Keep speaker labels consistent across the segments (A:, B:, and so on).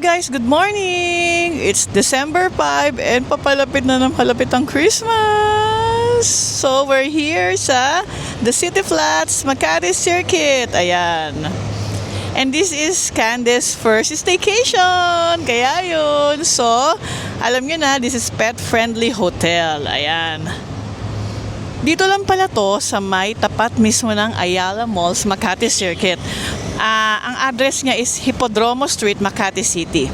A: guys, good morning! It's December 5 and papalapit na ng palapit ang Christmas! So we're here sa the City Flats Makati Circuit. Ayan. And this is Candace's first staycation. Kaya yun. So, alam nyo na, this is pet-friendly hotel. Ayan. Dito lang pala to sa may tapat mismo ng Ayala Malls Makati Circuit. Ang address niya is Hippodromo Street, Makati City.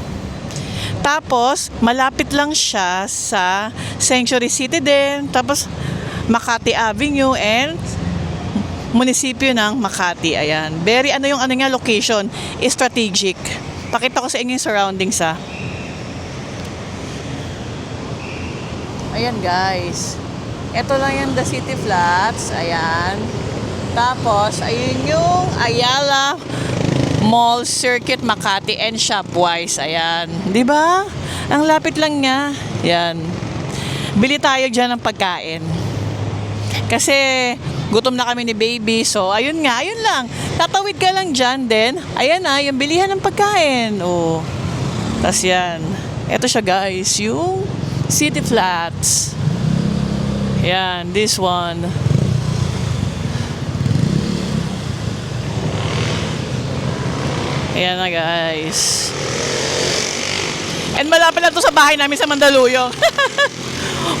A: Tapos, malapit lang siya sa Century City din. Tapos, Makati Avenue and munisipyo ng Makati. Ayan. Very yung niya location is strategic. Pakita ko sa inyo yung surroundings ha. Ayan guys. Ito lang yung The City Flats. Ayan. Tapos, ayun yung Ayala Mall Circuit Makati and Shopwise. Ayan. Diba? Ang lapit lang niya. Ayan. Bili tayo dyan ng pagkain. Kasi, gutom na kami ni baby. So, ayun nga. Ayun lang. Tatawid ka lang dyan din. Ayan na, yung bilihan ng pagkain. Oh. Tapos yan. Ito siya guys. Yung City Flats. Ayan. This one. Ayan na guys. And malapit lang to sa bahay namin sa Mandaluyong.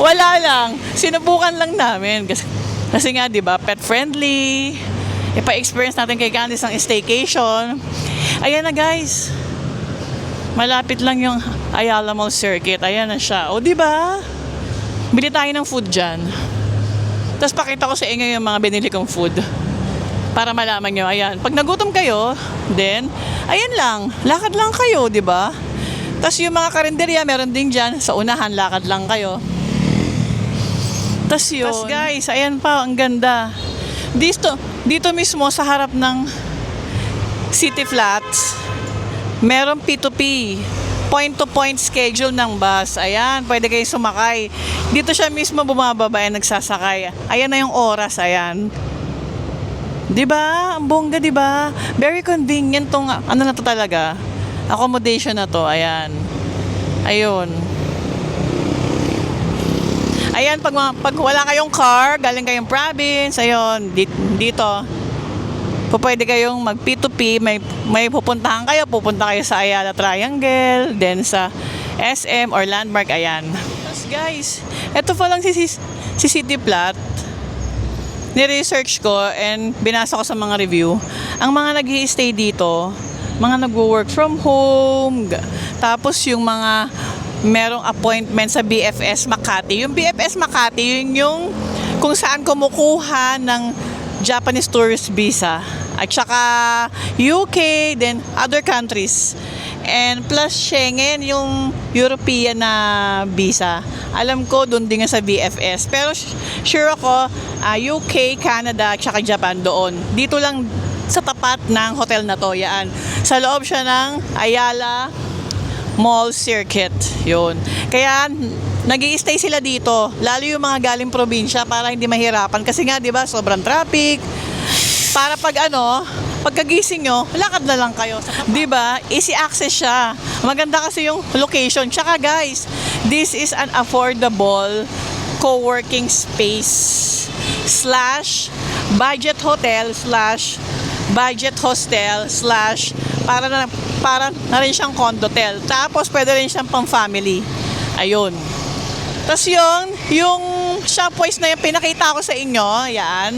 A: Wala lang. Sinubukan lang namin. Kasi nga, di ba, pet friendly. Ipa-experience natin kay Candice ang staycation. Ayan na guys. Malapit lang yung Ayala Mall Circuit. Ayan na siya. O di ba? Bili tayo ng food dyan. Tapos pakita ko sa inyo yung mga binili kong food. Para malaman nyo, ayan. Pag nagutom kayo, then, ayan lang. Lakad lang kayo, di ba? Tapos yung mga karinderya, meron din dyan. Sa unahan, lakad lang kayo. Tapos yun. Tapos guys, ayan pa, ang ganda. Dito mismo sa harap ng City Flats, meron P2P. Point-to-point schedule ng bus. Ayan, pwede kayo sumakay. Dito siya mismo bumababa at nagsasakay. Ayan na yung oras, ayan. Diba? Ang bongga, diba? Very convenient tong, ano na to talaga? Accommodation na to, ayan. Ayun. Ayan, pag wala kayong car, galing kayong province, ayun, dito. Pwede kayong mag P2P, may pupuntahan kayo, pupunta kayo sa Ayala Triangle, then sa SM or Landmark, ayan. Tapos guys, eto pa lang si City Plat. Ni-research ko and binasa ko sa mga review. Ang mga nag-i-stay dito, mga nag-work from home, tapos yung mga merong appointment sa BFS Makati. Yung BFS Makati, yun yung kung saan kumukuha ng Japanese tourist visa. At saka UK, then other countries. And plus Schengen, yung European na visa. Alam ko, doon din nga sa BFS. Pero sure ako, UK, Canada, at saka Japan doon. Dito lang sa tapat ng hotel na to. Yan. Sa loob siya ng Ayala Mall Circuit. Yun. Kaya, nag-i-stay sila dito. Lalo yung mga galing probinsya para hindi mahirapan. Kasi nga, di ba, sobrang traffic. Para pagkagising nyo, lakad na lang kayo. Diba? Easy access siya. Maganda kasi yung location. Tsaka guys, this is an affordable co-working space / budget hotel / budget hostel / para na rin siyang condotel. Tapos pwede rin siyang pang family. Ayun. Tapos yung Shopwise na yung pinakita ko sa inyo, yan.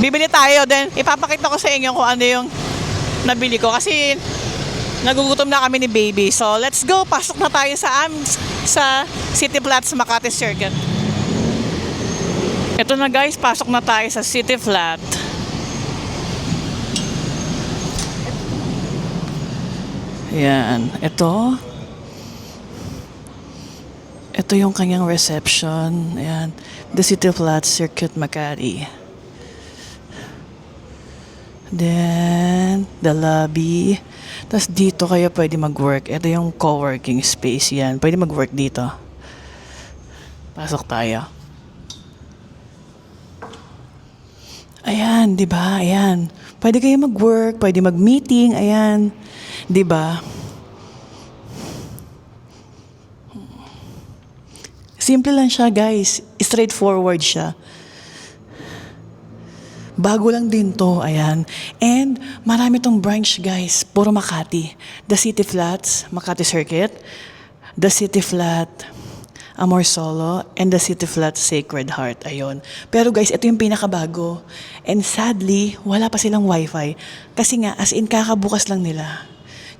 A: Bibili tayo, then ipapakita ko sa inyo kung ano yung nabili ko. Kasi nagugutom na kami ni baby. So, let's go. Pasok na tayo sa City Flats Makati Circuit. Ito na guys, pasok na tayo sa City Flat. Yan. Ito yung kanyang reception. Ayan. The City Flats Circuit Makati. Then, the lobby. Tapos dito kayo pwede mag-work. Ito yung co-working space yan. Pwede mag-work dito. Pasok tayo. Ayan, di ba? Ayan. Pwede kayo mag-work, pwede mag-meeting, ayan. Di ba? Simple lang siya, guys. Straightforward siya. Bago lang din to, ayan. And marami tong branch, guys. Puro Makati. The City Flats, Makati Circuit. The City Flat, Amor Solo, and the City Flat Sacred Heart. Ayun. Pero guys, ito yung pinakabago. And sadly, wala pa silang wifi. Kasi nga, as in, kakabukas lang nila.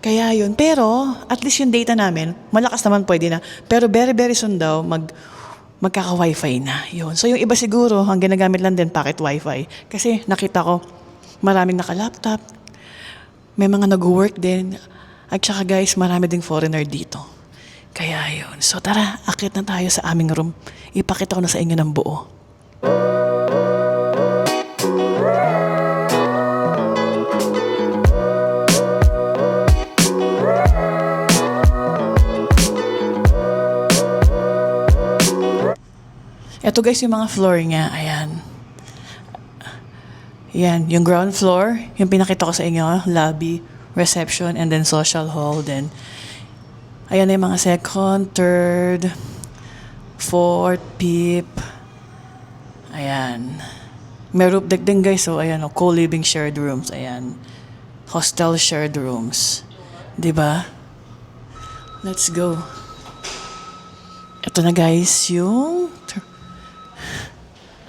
A: Kaya yun. Pero, at least yung data namin, malakas naman pwede na. Pero very, very soon daw, magkaka-wifi na. Yun. So yung iba siguro, ang ginagamit lang din, packet wifi. Kasi nakita ko, maraming naka-laptop, may mga nag-work din, at saka guys, marami ding foreigner dito. Kaya yun. So tara, akit na tayo sa aming room. Ipakita ko na sa inyo ng buo. Ito guys yung mga floor niya. Ayan. Yan, yung ground floor, yung pinakita ko sa inyo, lobby, reception, and then social hall. Then, ayan na yung mga second, third, fourth, fifth. Ayan. May roof deck din guys. So, ayan, co-living shared rooms. Ayan. Hostel shared rooms. Diba? Let's go. Ito na guys, yung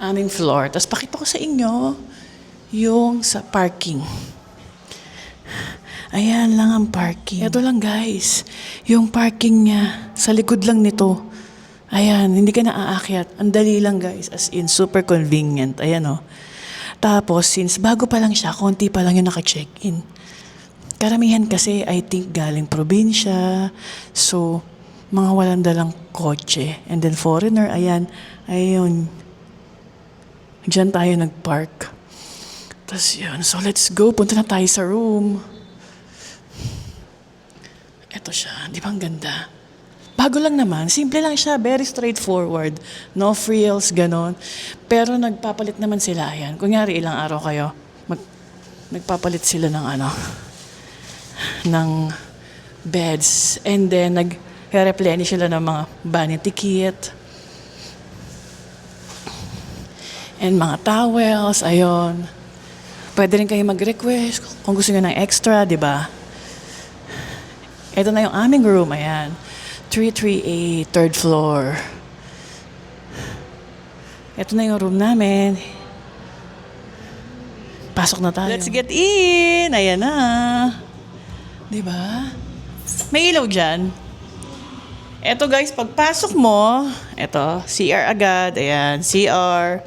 A: aming floor. Tapos pakita ko sa inyo yung sa parking. Ayan lang ang parking. Ito lang guys, yung parking niya sa likod lang nito. Ayan, hindi ka na aakyat. Ang dali lang guys, as in super convenient. Ayan o. Tapos since bago pa lang siya, konti pa lang yung naka-check-in. Karamihan kasi I think galing probinsya. So, mga walang dalang kotse. And then foreigner, ayan, ayun. Diyan tayo nag-park. Tapos yun. So, let's go. Punta na tayo sa room. Ito siya. Di ba ang ganda? Bago lang naman. Simple lang siya. Very straightforward. No frills, ganon. Pero nagpapalit naman sila. Ayan. Kunyari, ilang araw kayo. Nagpapalit sila ng ng beds. And then, nag-replenish sila ng mga vanity kit. And mga towels, ayun. Pwede rin kayo mag-request kung gusto nyo ng extra, di ba? Ito na yung aming room, ayan. 338, third floor. Ito na yung room namin. Pasok na tayo. Let's get in! Ayan na. Di ba? May ilaw dyan. Ito guys, pagpasok mo, ito, CR agad. Ayan, CR.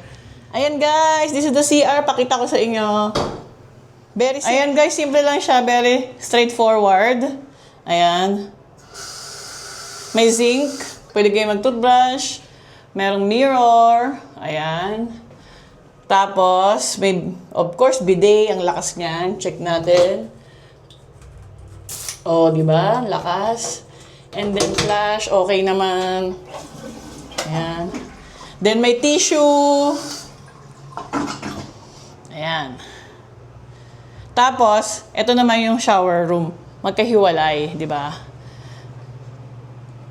A: Ayan guys, this is the CR. Pakita ko sa inyo. Ayan guys, simple lang siya. Very straightforward. Ayan. May zinc. Pwede kayo mag-toothbrush. Merong mirror. Ayan. Tapos, may, of course, bidet. Ang lakas niyan. Check natin. Oh, di ba? Lakas. And then flash. Okay naman. Ayan. Then may tissue. Ayan. Tapos, ito naman yung shower room. Magkahiwalay, di ba?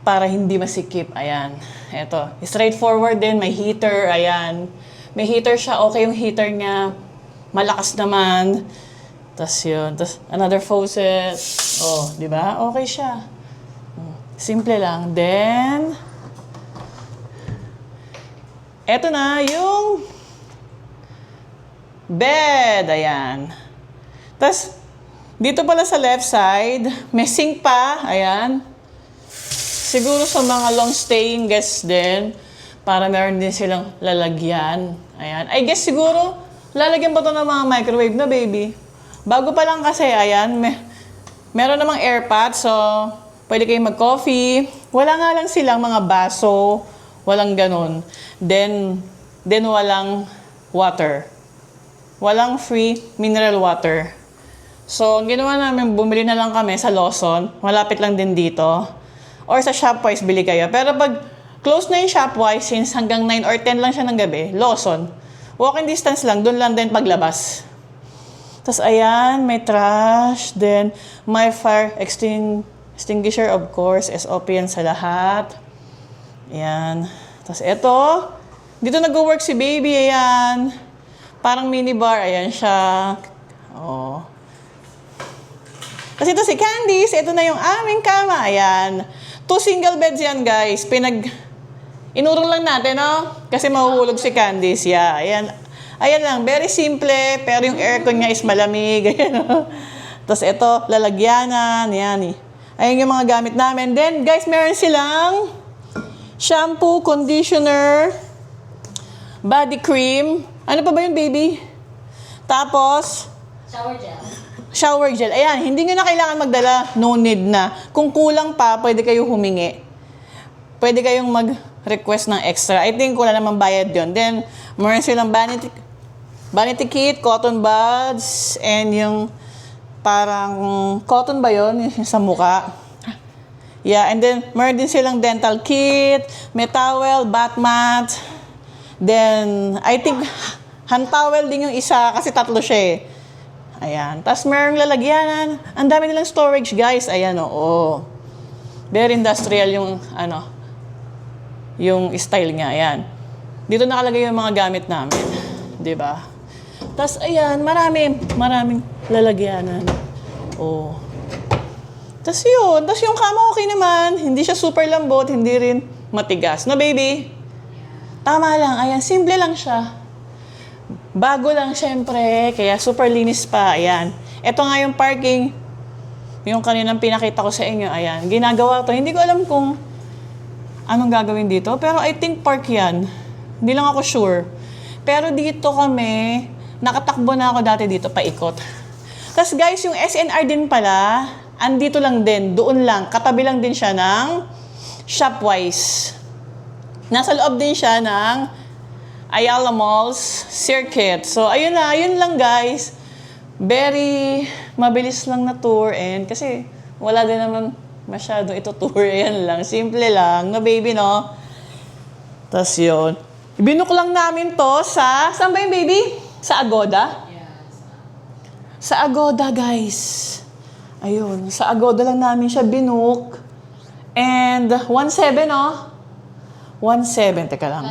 A: Para hindi masikip. Ayan. Ito. Straightforward din. May heater. Ayan. May heater siya. Okay yung heater niya. Malakas naman. Tapos yun. Tapos another faucet. Oh, di ba? Okay siya. Simple lang. Then, eto na yung bed. Ayan. Tapos, dito pala sa left side, may sink pa. Ayan. Siguro sa mga long-staying guests din, para meron din silang lalagyan. Ayan. I guess siguro, lalagyan ba ito ng mga microwave na, baby? Bago pa lang kasi, ayan, meron namang airpot, so pwede kayong mag-coffee. Wala nga lang silang mga baso, walang ganun. Then walang water. Walang free mineral water. So, ang ginawa namin, bumili na lang kami sa Lawson. Malapit lang din dito. Or sa Shopwise, bili kayo. Pero pag close na yung Shopwise, since hanggang 9 or 10 lang siya ng gabi, Lawson. Walking distance lang, doon lang din paglabas. Tapos ayan, may trash. Then, may fire extinguisher, of course. SOP yan sa lahat. Ayan. Tapos ito, dito nag-work si baby. Ayan. Parang minibar. Ayan siya. Oh. Tapos ito si Candice. Ito na yung aming kama. Ayan. 2 single beds yan, guys. Inurong lang natin, no? Kasi mahuhulog si Candice. Yeah, ayan. Ayan lang, very simple. Pero yung aircon niya is malamig. Ayan, no? Tapos ito, lalagyanan. Ayan, eh. Ayan yung mga gamit namin. Then, guys, meron silang shampoo, conditioner, body cream. Ano pa ba yun, baby? Tapos, shower gel. Ayan, hindi nyo na kailangan magdala. No need na. Kung kulang pa, pwede kayo humingi. Pwede kayong mag-request ng extra. I think wala namang bayad yun. Then, meron silang vanity kit, cotton buds, and yung parang cotton ba yun? Yung sa muka. Yeah, and then meron din silang dental kit, may towel, bath mat. Then, I think hand towel din yung isa kasi 3 siya eh. Ayan. Tapos merong lalagyanan. Ang dami nilang storage, guys. Ayan, oo. Very industrial yung style niya. Ayan. Dito nakalagay yung mga gamit namin. 'Di ba? Tapos, ayan, maraming lalagyanan. Oh. Tapos yun. Tapos yung kama okay naman. Hindi siya super lambot, hindi rin matigas. No, baby? Tama lang. Ayan, simple lang siya. Bago lang, syempre. Kaya super linis pa. Ayan. Ito nga yung parking. Yung kaninang pinakita ko sa inyo. Ayan. Ginagawa to. Hindi ko alam kung anong gagawin dito. Pero I think park yan. Hindi lang ako sure. Pero dito kami, nakatakbo na ako dati dito, paikot. Tapos guys, yung SNR din pala, andito lang din, doon lang. Katabi lang din siya ng Shopwise. Nasa loob din siya ng Ayala Malls Circuit. So, ayun na, ayun lang guys. Very mabilis lang na tour. And kasi wala din naman masyado ito tour. Ayan lang, simple lang. No, baby, no? Tapos yun. Binook lang namin to sa, saan ba yung baby? Sa Agoda? Yes. Sa Agoda, guys. Ayun, sa Agoda lang namin siya binook. And 1.7, no? 1.7, teka lang.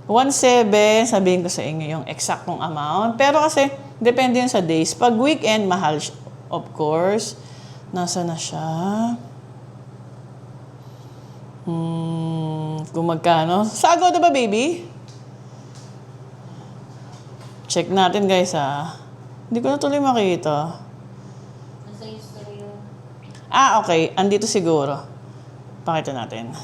A: 1.7, sabihin ko sa inyo yung eksaktong amount. Pero kasi, depende yun sa days. Pag weekend, mahal, of course. Nasa na siya? Kung magkano. Sa Agoda ba, baby? Check natin, guys, ha. Hindi ko na tuloy makita. Nasa history yun. Ah, okay. Andito siguro. Pakita natin.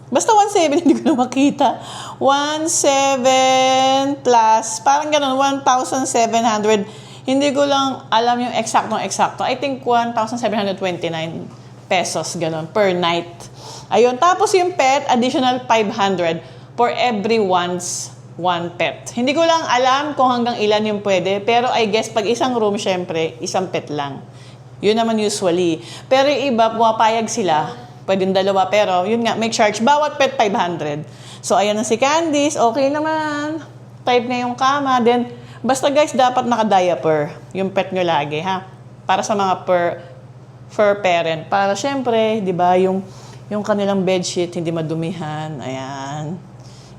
A: Basta 1.7, hindi ko na makita. 1.7 plus, parang ganun, 1,700. Hindi ko lang alam yung eksaktong-eksakto. I think 1,729 pesos, ganun, per night. Ayun, tapos yung pet, additional 500 for every one pet. Hindi ko lang alam kung hanggang ilan yung pwede, pero I guess pag isang room, syempre, isang pet lang. Yun naman usually. Pero yung iba, pumapayag sila. Pwedeng 2, pero yun nga, may charge. Bawat pet, 500. So, ayan na si Candice. Okay naman. Type na yung kama. Then, basta guys, dapat naka-diaper. Yung pet nyo lagi, ha? Para sa mga fur parent. Para syempre, di ba, yung kanilang bedsheet, hindi madumihan. Ayan.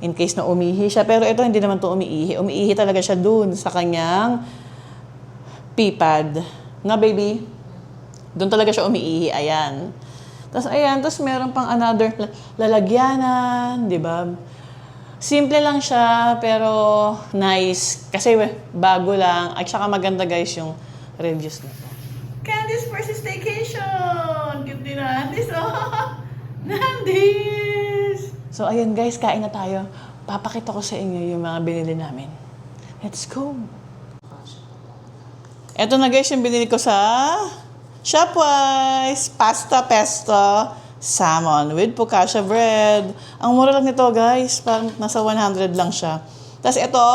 A: In case na umihi siya. Pero ito, hindi naman to umiihi. Umiihi talaga siya dun sa kanyang pee-pad. Na, baby? Doon talaga siya umiihi. Ayan. Tapos, ayan. Tapos, meron pang another lalagyanan. Di ba? Simple lang siya, pero nice. Kasi bago lang. At saka maganda, guys, yung reviews nito. Candice versus Staycation! Cute din na. Nandis, oh! Nandis! So, ayun, guys. Kain na tayo. Papakita ko sa inyo yung mga binili namin. Let's go! Ito na, guys, yung binili ko sa Shopwise. Pasta pesto salmon with focaccia bread. Ang mura lang nito, guys. Parang nasa 100 lang siya. Tapos ito,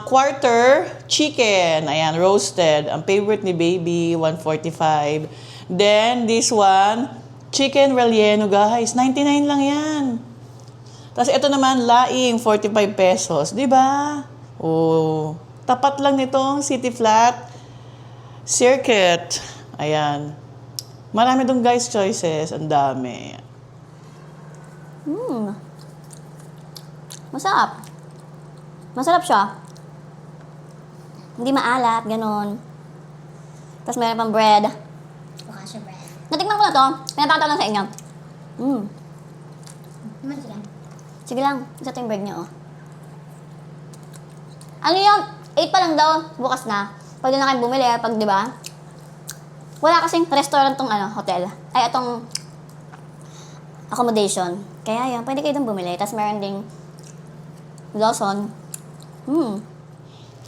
A: quarter chicken. Ayan, roasted. Ang favorite ni baby, 145. Then, this one, chicken relleno, guys. 99 lang yan. Tapos ito naman, laing, 45 pesos. Di ba? Oh, tapat lang nitong City Flat Circuit. Ayan. Marami dong guys choices. Ang dami.
B: Masarap. Masarap siya. Hindi maalat, ganun. Tapos meron pang bread.
C: Focaccia bread.
B: Natikman ko na to. Pinapakita ko lang sa inyo.
C: Naman sila.
B: Sige lang. Isa to yung bread niya, oh. Ano yun? 8 pa lang daw. Bukas na. Pwede na kayong bumili, pag, di ba? Wala kasing restaurant tong hotel. Ay, itong accommodation. Kaya yun, pwede kayo dong bumili. Tapos meron ding Lawson.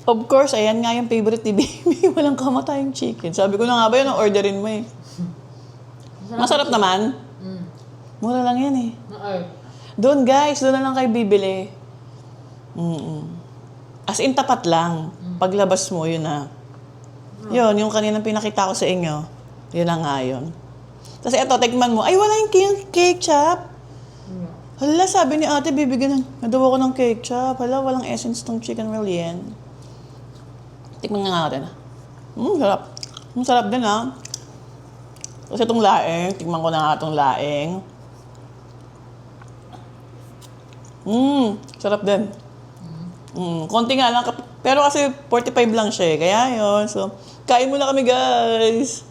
A: Of course, ayan nga yung favorite ni Baby. Walang kamatayang chicken. Sabi ko na nga ba yun, orderin mo eh. Masarap naman. Mura lang yan eh. Doon guys, doon na lang kayo bibili. As in, tapat lang. Paglabas mo, yun na. Yun, yung kaninang pinakita ko sa inyo. Yun na nga yun. Tapos eto, tikman mo. Ay, wala yung cake chop. Hala, sabi ni ate, bibigyan nadawa ko ng cake chop. Hala, walang essence tong chicken relleno. Tikman nga natin. Sarap. Sarap din ha. Kasi itong laing, tikman ko na nga itong laing. Sarap din. Konti nga lang. Pero kasi 45 lang siya eh. Kaya yun. So, kain muna kami guys.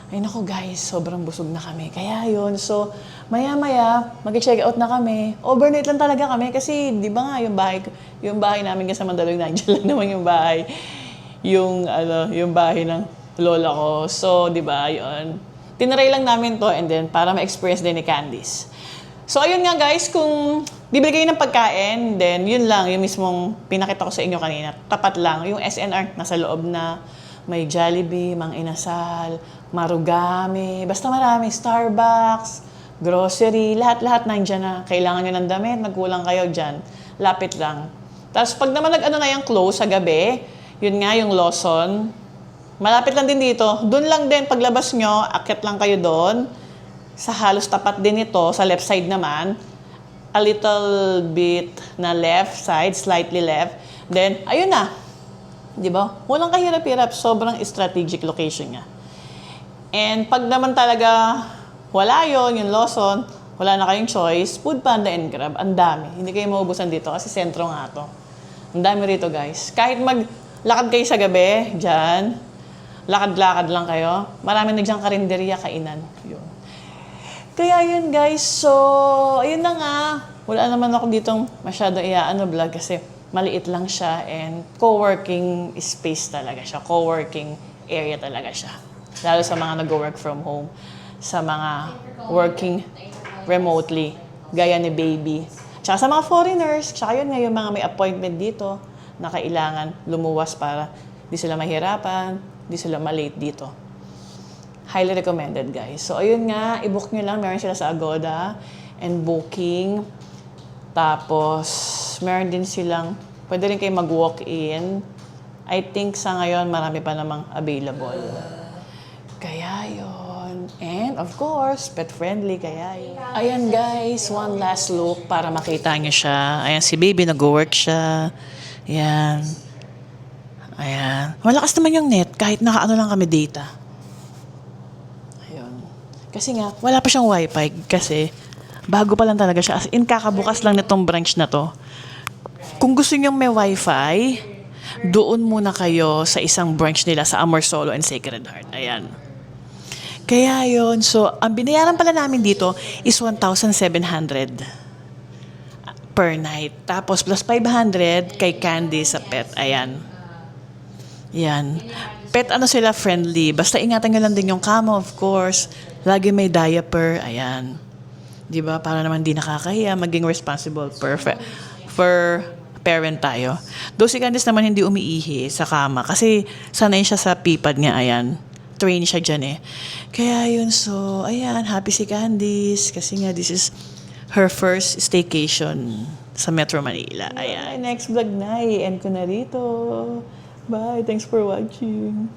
A: Ay naku guys, sobrang busog na kami. Kaya yun. So, maya-maya, mag-check out na kami. Overnight lang talaga kami kasi di ba nga yung bahay namin kasi sa Mandaluyong, nandiyan lang naman yung bahay. Yung bahay ng lola ko. So, di ba, yun. Tinry lang namin to and then para ma-experience din ni Candice. So, ayun nga guys, kung bibili kayo ng pagkain, then yun lang, yung mismong pinakita ko sa inyo kanina. Tapat lang. Yung SNR, nasa loob na. May Jollibee, Mang Inasal, Marugame, basta marami. Starbucks, grocery, lahat-lahat nandiyan na. Kailangan nyo ng damit, nagkulang kayo dyan. Lapit lang. Tapos pag naman na yung close sa gabi, yun nga yung Lawson. Malapit lang din dito. Doon lang din, paglabas nyo, akit lang kayo doon. Sa halos tapat din ito, sa left side naman. A little bit na left side, slightly left. Then, ayun na. Di ba? Walang kahirap-hirap. Sobrang strategic location niya. And pag naman talaga wala yon yung Lawson, wala na kayong choice, Food Panda and Grab, ang dami. Hindi kayo maubusan dito kasi sentro nga to. Ang dami rito guys. Kahit maglakad kayo sa gabi, dyan, lakad-lakad lang kayo, marami na dyang karinderya, kainan. Yun. Kaya yun guys, so ayun na nga. Wala naman ako ditong masyado vlog kasi maliit lang siya and co-working space talaga siya. Co-working area talaga siya. Lalo sa mga nag-work from home, sa mga working remotely, gaya ni Baby. Tsaka sa mga foreigners, tsaka yun nga yung mga may appointment dito na kailangan lumuwas para di sila mahirapan, di sila malate dito. Highly recommended, guys. So, ayun nga, i-book nyo lang. Meron sila sa Agoda and booking. Tapos, meron din silang, pwede rin kayo mag-walk-in. I think sa ngayon, marami pa namang available. Kaya yun. And, of course, pet-friendly, kaya yun. Ayan, guys, one last look para makita nyo siya. Ayan, si Baby, nag-work siya. Ayan. Ayan. Malakas naman yung net, kahit nakaano lang kami data. Kasi nga, wala pa siyang wifi kasi bago pa lang talaga siya. As in, kakabukas lang nitong branch na to. Kung gusto niyong may wifi, doon muna kayo sa isang branch nila sa Amorsolo and Sacred Heart. Ayan. Kaya yun. So, ang binayaran pala namin dito is 1,700 per night. Tapos, plus 500 kay Candy sa pet. Ayan. Yan. Pet sila friendly. Basta ingatan nyo lang din yung kama, of course. Lagi may diaper. Ayan. Di ba? Para naman di nakakahiya. Maging responsible. Perfect. For parent tayo. Though si Candice naman hindi umiihi sa kama. Kasi sanay siya sa pipad niya. Ayan. Train siya dyan eh. Kaya yun. So, ayan. Happy si Candice. Kasi nga, this is her first staycation sa Metro Manila. Ayan. Next vlog na. I-end ko na rito. Bye. Thanks for watching.